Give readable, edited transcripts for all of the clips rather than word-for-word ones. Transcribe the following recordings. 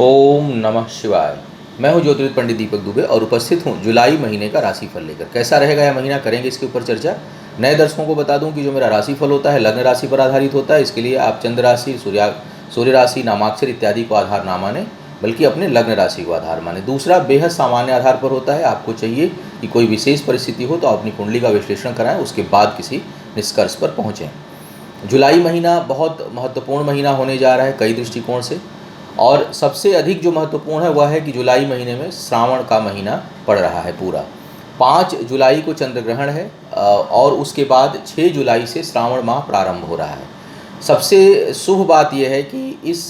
ओम नमः शिवाय। मैं हूं ज्योतिर्विद पंडित दीपक दुबे और उपस्थित हूं जुलाई महीने का राशिफल लेकर। कैसा रहेगा यह महीना, करेंगे इसके ऊपर चर्चा। नए दर्शकों को बता दूं कि जो मेरा राशिफल होता है लग्न राशि पर आधारित होता है। इसके लिए आप चंद्र राशि, सूर्य राशि, नामाक्षर इत्यादि को आधार ना माने, बल्कि अपने लग्न राशि को आधार माने। दूसरा, बेहद सामान्य आधार पर होता है। आपको चाहिए कि कोई विशेष परिस्थिति हो तो अपनी कुंडली का विश्लेषण कराएं, उसके बाद किसी निष्कर्ष पर पहुँचें। जुलाई महीना बहुत महत्वपूर्ण महीना होने जा रहा है कई दृष्टिकोण से, और सबसे अधिक जो महत्वपूर्ण है वह है कि जुलाई महीने में श्रावण का महीना पड़ रहा है पूरा। 5 जुलाई को चंद्र ग्रहण है और उसके बाद 6 जुलाई से श्रावण माह प्रारंभ हो रहा है। सबसे शुभ बात यह है कि इस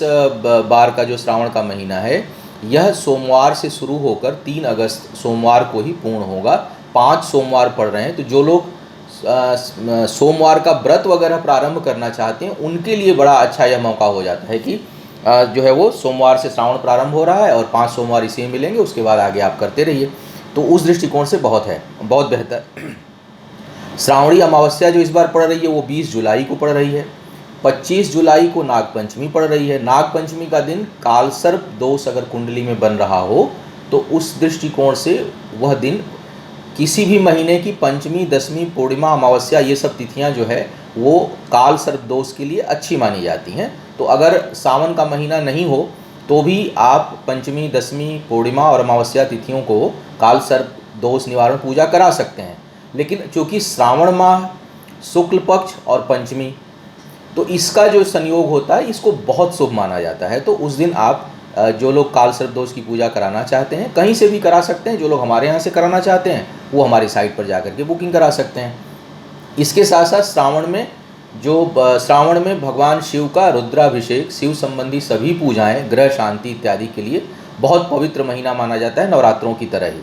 बार का जो श्रावण का महीना है यह सोमवार से शुरू होकर 3 अगस्त सोमवार को ही पूर्ण होगा। 5 सोमवार पड़ रहे हैं, तो जो लोग सोमवार का व्रत वगैरह प्रारंभ करना चाहते हैं उनके लिए बड़ा अच्छा यह मौका हो जाता है कि जो है वो सोमवार से श्रावण प्रारंभ हो रहा है और 5 सोमवार इसी में मिलेंगे, उसके बाद आगे आप करते रहिए। तो उस दृष्टिकोण से बहुत बेहतर। श्रावणी अमावस्या जो इस बार पड़ रही है वो 20 जुलाई को पड़ रही है। 25 जुलाई को नागपंचमी पड़ रही है। नागपंचमी का दिन कालसर्प दोष अगर कुंडली में बन रहा हो तो उस दृष्टिकोण से वह दिन किसी भी महीने की पंचमी, दशमी, पूर्णिमा, अमावस्या ये सब तिथियां जो है वो काल सर्प दोष के लिए अच्छी मानी जाती हैं। तो अगर सावन का महीना नहीं हो तो भी आप पंचमी, दशमी, पूर्णिमा और अमावस्या तिथियों को काल सर्प दोष निवारण पूजा करा सकते हैं। लेकिन चूँकि श्रावण माह, शुक्ल पक्ष और पंचमी, तो इसका जो संयोग होता है इसको बहुत शुभ माना जाता है। तो उस दिन आप जो लोग काल सर्प दोष की पूजा कराना चाहते हैं कहीं से भी करा सकते हैं। जो लोग हमारे यहाँ से कराना चाहते हैं वो हमारी साइट पर जाकर के बुकिंग करा सकते हैं। इसके साथ साथ श्रावण में भगवान शिव का रुद्राभिषेक, शिव संबंधी सभी पूजाएं, ग्रह शांति इत्यादि के लिए बहुत पवित्र महीना माना जाता है, नवरात्रों की तरह ही।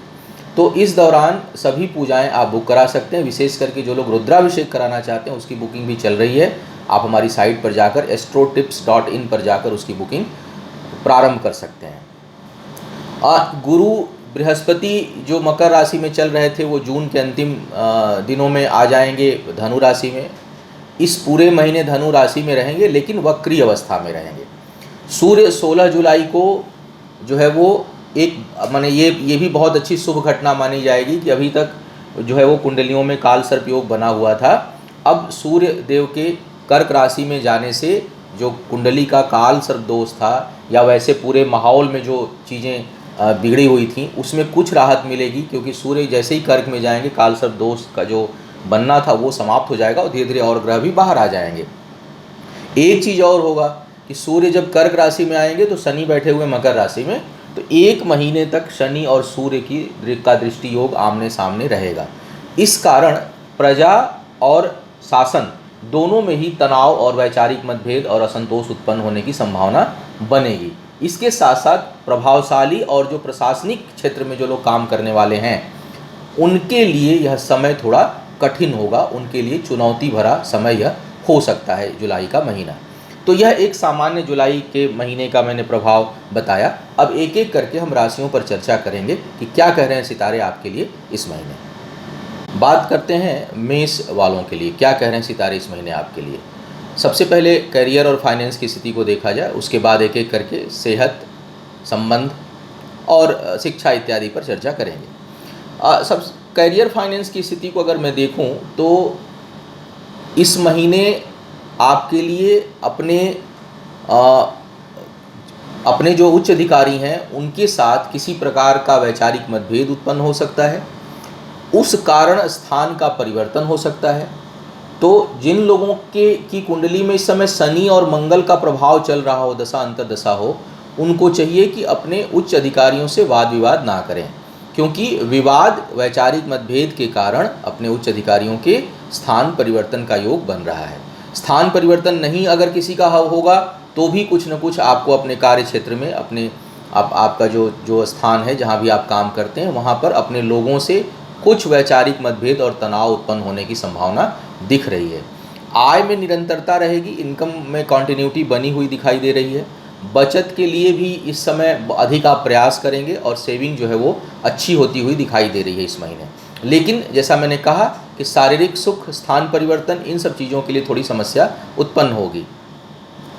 तो इस दौरान सभी पूजाएं आप बुक करा सकते हैं। विशेष करके जो लोग रुद्राभिषेक कराना चाहते हैं उसकी बुकिंग भी चल रही है। आप हमारी साइट पर जाकर astrotips.in पर जाकर उसकी बुकिंग प्रारंभ कर सकते हैं। गुरु बृहस्पति जो मकर राशि में चल रहे थे वो जून के अंतिम दिनों में आ जाएंगे धनु राशि में। इस पूरे महीने धनु राशि में रहेंगे लेकिन वक्री अवस्था में रहेंगे। सूर्य 16 जुलाई को जो है वो एक माने ये भी बहुत अच्छी शुभ घटना मानी जाएगी कि अभी तक जो है वो कुंडलियों में काल सर्प योग बना हुआ था। अब सूर्य देव के कर्क राशि में जाने से जो कुंडली का काल सर्प दोष था या वैसे पूरे माहौल में जो चीज़ें बिगड़ी हुई थी उसमें कुछ राहत मिलेगी, क्योंकि सूर्य जैसे ही कर्क में जाएंगे काल सर्प दोष का जो बनना था वो समाप्त हो जाएगा और धीरे धीरे और ग्रह भी बाहर आ जाएंगे। एक चीज़ और होगा कि सूर्य जब कर्क राशि में आएंगे तो शनि बैठे हुए मकर राशि में, तो 1 महीने तक शनि और सूर्य का दृष्टि योग आमने सामने रहेगा। इस कारण प्रजा और शासन दोनों में ही तनाव और वैचारिक मतभेद और असंतोष उत्पन्न होने की संभावना बनेगी। इसके साथ साथ प्रभावशाली और जो प्रशासनिक क्षेत्र में जो लोग काम करने वाले हैं उनके लिए यह समय थोड़ा कठिन होगा, उनके लिए चुनौती भरा समय यह हो सकता है जुलाई का महीना। तो यह एक सामान्य जुलाई के महीने का मैंने प्रभाव बताया। अब एक एक करके हम राशियों पर चर्चा करेंगे कि क्या कह रहे हैं सितारे आपके लिए इस महीने। बात करते हैं मेष वालों के लिए, क्या कह रहे हैं सितारे इस महीने आपके लिए। सबसे पहले करियर और फाइनेंस की स्थिति को देखा जाए, उसके बाद एक एक करके सेहत, संबंध और शिक्षा इत्यादि पर चर्चा करेंगे। सब करियर फाइनेंस की स्थिति को अगर मैं देखूं तो इस महीने आपके लिए अपने जो उच्च अधिकारी हैं उनके साथ किसी प्रकार का वैचारिक मतभेद उत्पन्न हो सकता है। उस कारण स्थान का परिवर्तन हो सकता है। तो जिन लोगों की कुंडली में इस समय शनि और मंगल का प्रभाव चल रहा हो, दशा अंतर्दशा हो, उनको चाहिए कि अपने उच्च अधिकारियों से वाद विवाद ना करें, क्योंकि विवाद, वैचारिक मतभेद के कारण अपने उच्च अधिकारियों के स्थान परिवर्तन का योग बन रहा है। स्थान परिवर्तन नहीं अगर किसी का होगा तो भी कुछ न कुछ आपको अपने कार्य क्षेत्र में आपका जो स्थान है जहाँ भी आप काम करते हैं वहाँ पर अपने लोगों से कुछ वैचारिक मतभेद और तनाव उत्पन्न होने की संभावना दिख रही है। आय में निरंतरता रहेगी, इनकम में कंटिन्यूटी बनी हुई दिखाई दे रही है। बचत के लिए भी इस समय अधिक आप प्रयास करेंगे और सेविंग जो है वो अच्छी होती हुई दिखाई दे रही है इस महीने। लेकिन जैसा मैंने कहा कि शारीरिक सुख, स्थान परिवर्तन, इन सब चीज़ों के लिए थोड़ी समस्या उत्पन्न होगी।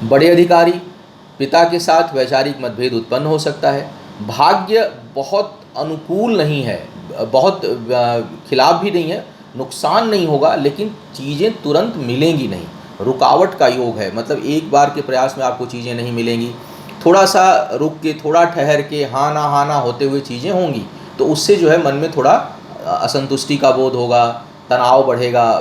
बड़े अधिकारी पिता के साथ वैचारिक मतभेद उत्पन्न हो सकता है। भाग्य बहुत अनुकूल नहीं है, बहुत खिलाफ भी नहीं है, नुकसान नहीं होगा, लेकिन चीज़ें तुरंत मिलेंगी नहीं, रुकावट का योग है। मतलब एक बार के प्रयास में आपको चीज़ें नहीं मिलेंगी, थोड़ा सा रुक के, थोड़ा ठहर के, हाँ ना होते हुए चीज़ें होंगी। तो उससे जो है मन में थोड़ा असंतुष्टि का बोध होगा, तनाव बढ़ेगा,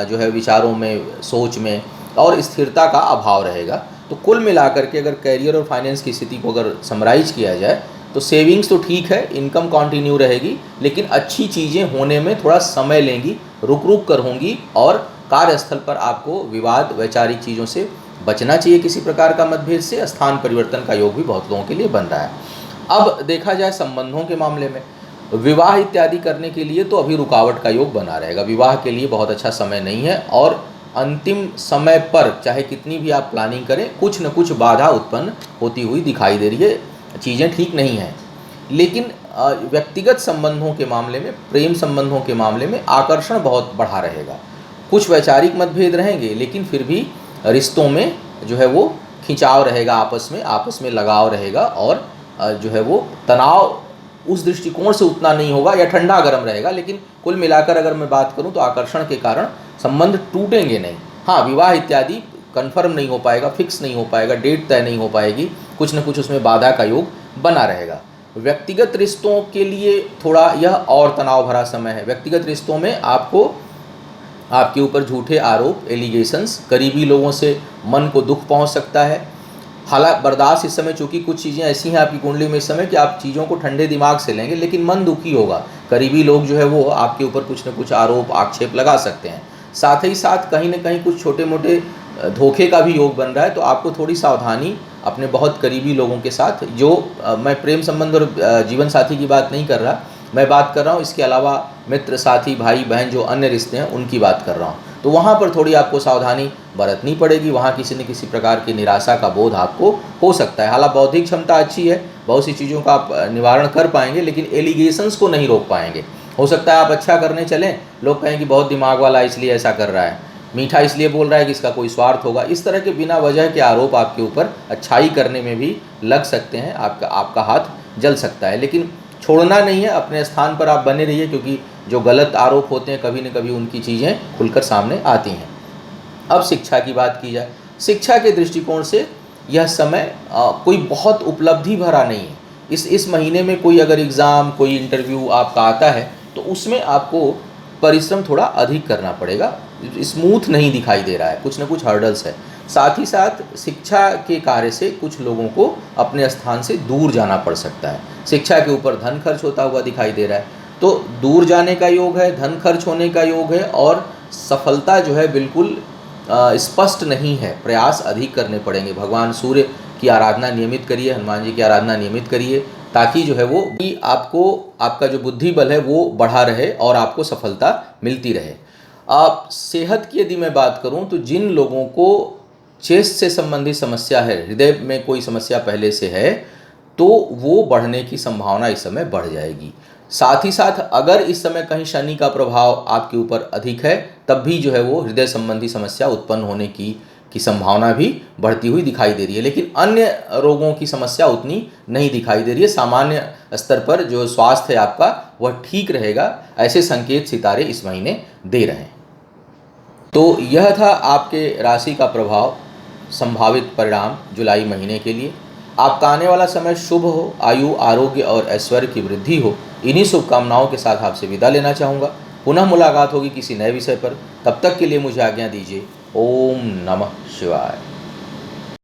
जो है विचारों में, सोच में, और स्थिरता का अभाव रहेगा। तो कुल मिलाकर के अगर कैरियर और फाइनेंस की स्थिति को अगर समराइज किया जाए तो सेविंग्स तो ठीक है, इनकम कंटिन्यू रहेगी, लेकिन अच्छी चीज़ें होने में थोड़ा समय लेंगी, रुक कर होंगी। और कार्यस्थल पर आपको विवाद, वैचारिक चीज़ों से बचना चाहिए, किसी प्रकार का मतभेद से। स्थान परिवर्तन का योग भी बहुत लोगों के लिए बन रहा है। अब देखा जाए संबंधों के मामले में, विवाह इत्यादि करने के लिए तो अभी रुकावट का योग बना रहेगा। विवाह के लिए बहुत अच्छा समय नहीं है, और अंतिम समय पर चाहे कितनी भी आप प्लानिंग करें, कुछ न कुछ बाधा उत्पन्न होती हुई दिखाई दे रही है, चीज़ें ठीक नहीं हैं। लेकिन व्यक्तिगत संबंधों के मामले में, प्रेम संबंधों के मामले में आकर्षण बहुत बढ़ा रहेगा। कुछ वैचारिक मतभेद रहेंगे, लेकिन फिर भी रिश्तों में जो है वो खिंचाव रहेगा, आपस में लगाव रहेगा, और जो है वो तनाव उस दृष्टिकोण से उतना नहीं होगा, या ठंडा गर्म रहेगा। लेकिन कुल मिलाकर अगर मैं बात करूं तो आकर्षण के कारण संबंध टूटेंगे नहीं। हाँ, विवाह इत्यादि कंफर्म नहीं हो पाएगा, फिक्स नहीं हो पाएगा, डेट तय नहीं हो पाएगी, कुछ न कुछ उसमें बाधा का योग बना रहेगा। व्यक्तिगत रिश्तों के लिए थोड़ा यह और तनाव भरा समय है। व्यक्तिगत रिश्तों में आपको, आपके ऊपर झूठे आरोप, एलिगेशंस, करीबी लोगों से मन को दुख पहुंच सकता है। हालांकि बर्दाश्त इस समय, चूँकि कुछ चीज़ें ऐसी हैं आपकी कुंडली में इस समय कि आप चीज़ों को ठंडे दिमाग से लेंगे, लेकिन मन दुखी होगा। करीबी लोग जो है वो आपके ऊपर कुछ न कुछ आरोप, आक्षेप लगा सकते हैं। साथ ही साथ कहीं न कहीं कुछ छोटे मोटे धोखे का भी योग बन रहा है। तो आपको थोड़ी सावधानी अपने बहुत करीबी लोगों के साथ, जो मैं प्रेम संबंध और जीवन साथी की बात नहीं कर रहा, मैं बात कर रहा हूँ इसके अलावा मित्र, साथी, भाई बहन, जो अन्य रिश्ते हैं उनकी बात कर रहा हूँ। तो वहाँ पर थोड़ी आपको सावधानी बरतनी पड़ेगी। वहाँ किसी न किसी प्रकार की निराशा का बोध आपको हो सकता है। हालांकि बौद्धिक क्षमता अच्छी है, बहुत सी चीज़ों का आप निवारण कर पाएंगे, लेकिन एलिगेशंस को नहीं रोक पाएंगे। हो सकता है आप अच्छा करने चलें, लोग कहें कि बहुत दिमाग वाला इसलिए ऐसा कर रहा है, मीठा इसलिए बोल रहा है कि इसका कोई स्वार्थ होगा। इस तरह के बिना वजह के आरोप आपके ऊपर अच्छाई करने में भी लग सकते हैं, आपका हाथ जल सकता है। लेकिन छोड़ना नहीं है, अपने स्थान पर आप बने रहिए, क्योंकि जो गलत आरोप होते हैं कभी न कभी उनकी चीज़ें खुलकर सामने आती हैं। अब शिक्षा की बात की जाए, शिक्षा के दृष्टिकोण से यह समय कोई बहुत उपलब्धि भरा नहीं है। इस महीने में कोई अगर एग्ज़ाम, कोई इंटरव्यू आपका आता है तो उसमें आपको परिश्रम थोड़ा अधिक करना पड़ेगा। स्मूथ नहीं दिखाई दे रहा है, कुछ न कुछ हर्डल्स है। साथ ही साथ शिक्षा के कार्य से कुछ लोगों को अपने स्थान से दूर जाना पड़ सकता है। शिक्षा के ऊपर धन खर्च होता हुआ दिखाई दे रहा है, तो दूर जाने का योग है, धन खर्च होने का योग है, और सफलता जो है बिल्कुल स्पष्ट नहीं है। प्रयास अधिक करने पड़ेंगे। भगवान सूर्य की आराधना नियमित करिए, हनुमान जी की आराधना नियमित करिए, ताकि जो है वो कि आपको, आपका जो बुद्धि बल है वो बढ़ा रहे और आपको सफलता मिलती रहे। आप सेहत की यदि मैं बात करूं तो जिन लोगों को चेस्ट से संबंधित समस्या है, हृदय में कोई समस्या पहले से है, तो वो बढ़ने की संभावना इस समय बढ़ जाएगी। साथ ही साथ अगर इस समय कहीं शनि का प्रभाव आपके ऊपर अधिक है, तब भी जो है वो हृदय संबंधी समस्या उत्पन्न होने की संभावना भी बढ़ती हुई दिखाई दे रही है। लेकिन अन्य रोगों की समस्या उतनी नहीं दिखाई दे रही है। सामान्य स्तर पर जो स्वास्थ्य है आपका वह ठीक रहेगा, ऐसे संकेत सितारे इस महीने दे रहे हैं। तो यह था आपके राशि का प्रभाव, संभावित परिणाम जुलाई महीने के लिए। आपका आने वाला समय शुभ हो, आयु, आरोग्य और ऐश्वर्य की वृद्धि हो, इन्हीं शुभकामनाओं के साथ आपसे विदा लेना चाहूँगा। पुनः मुलाकात होगी किसी नए विषय पर। तब तक के लिए मुझे आज्ञा दीजिए। ओम नमः शिवाय।